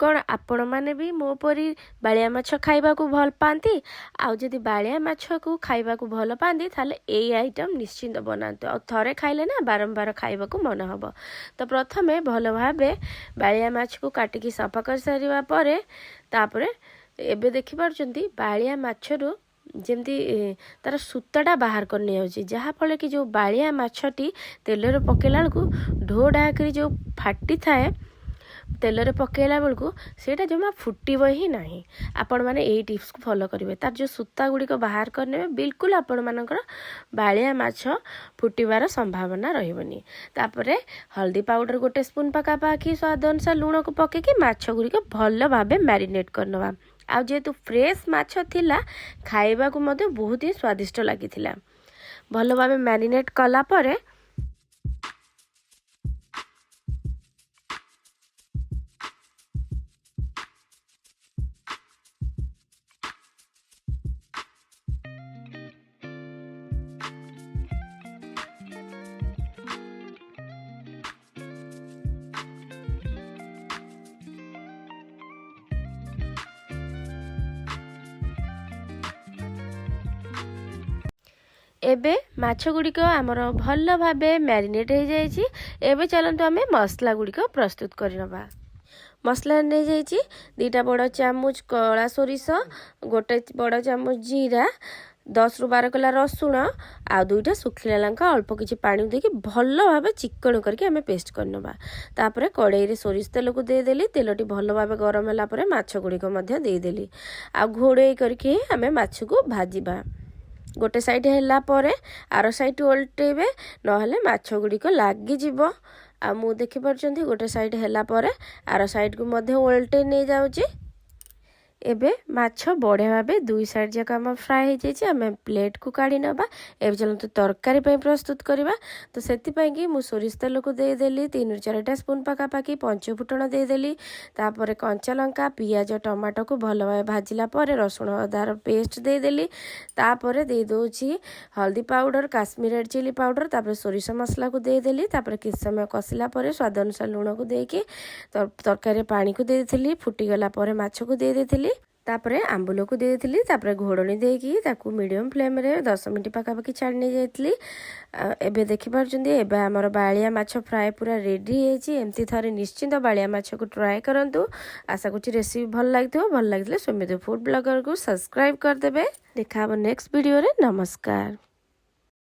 कौन आपण मैंने भी मो परी बालिया माछ खाइबा को भल पाती आउ जदि बालिया माछ को खाइबा को भल पाती ताले एई आइटम निश्चिंत बनाते आ थरे खाइले ना बारंबार खाइबा को मन हबो। तो प्रथमे भल भाबे बालिया माछ को काटिकी सफा कर सारिबा परे तापरे एबे देखि पारचंती बालिया माछरू जमती तार सूताटा बाहर कर नहीं जहाँफल कि जो बालिया माछटी तेलर पकेला बेलू ढो ढाकरी जो फाटी थाए तेलर पकेला बेलू सेटा जमा फुटब ही ना। आपण मैंने यही टिप्स को फॉलो करेंगे तार जो सूता गुड़िक बाहर करने बिल्कुल आपण मानकर बालिया माछ फुटबार संभावना रही। तापरे हल्दी पाउडर गोटे स्पून पकापाखि स्वाद अनुसार लुण को पकईकि माछ गुड़िक भल भाव मैरिनेट करनवा। आ जेहेतु फ्रेश माछ थिला खाइबा को मध्य बहुत ही स्वादिष्ट लगी भल भाव मैरिनेट कला परे एबे माछ गुड़िक आमर भल भाव मैरिनेट हो जाइए। एबे चलतु आम मसला गुड़िक प्रस्तुत करनवा। मसला नहीं जाइए 2टा बड़ चामच कला सोरिष, गोटे बड़ चामच जीरा, 10 ରୁ 12 कला रसुण आ 2टा सुखिला लंका अल्प किछि पानी देके भल भाव चिकन करके आम पेस्ट करनवा। तापरे कड़ाई रे सोरिष तेल को देदेली, तेलटी भल भाव गरम होला परे माछ गुड़िक मध्य देदेली आ घोड़े करके आम माछ को भाजिबा। गोटे साइड हैला परे आर साइड ओल्टेबे नहले माछ गुड़िक लागी जीवो। आ मु देखि परचंती गोटे साइड हैला परे आर साइड को मध्य ओल्टे नहीं जाउची। एबे माछ बढ़िया भावे 2 साइड जाक आम फ्राए हो जाइए। आम प्लेट को काढ़ी नबा। एबे चलते तरकारी प्रस्तुत करवा। तो से मु सोरिष तेल को देदेली 3 ରୁ 4टा स्पून पकापाखि पंच फुटण देदेली। तापर कंचा लंका पियाज टमाटो को भल भाव भाजिला परे रसुण अदार पेस्ट देदेली। तापर दे दोची हल्दी powder, Kashmir red chilli powder, तापर सोरिष मसला को देदेली। तापर किछ समय कसिला परे स्वाद अनुसार लुण को देके तरकारी पानी को देदेली। फुटी गला परे माछ को दे देथिली। तापरे आंबुल को देदेली। तापरे घोड़नी देकी ताकू मीडियम फ्लेम रे 10 मिनिट पकापाखि छाड़ी नहीं जाइतली। एबे देखि पारचंदी एबे हमर बालिया माछ फ्राए पूरा रेडी हेची। एमती थरे निश्चिंत बालिया माछ को ट्राई करंतु। आशा कुछ रेसिपी भल लागथिबो। भल लागले सौम्यदीप फूड ब्लॉगर को सब्सक्राइब कर देबे। देखा नेक्स्ट वीडियो रे। नमस्कार।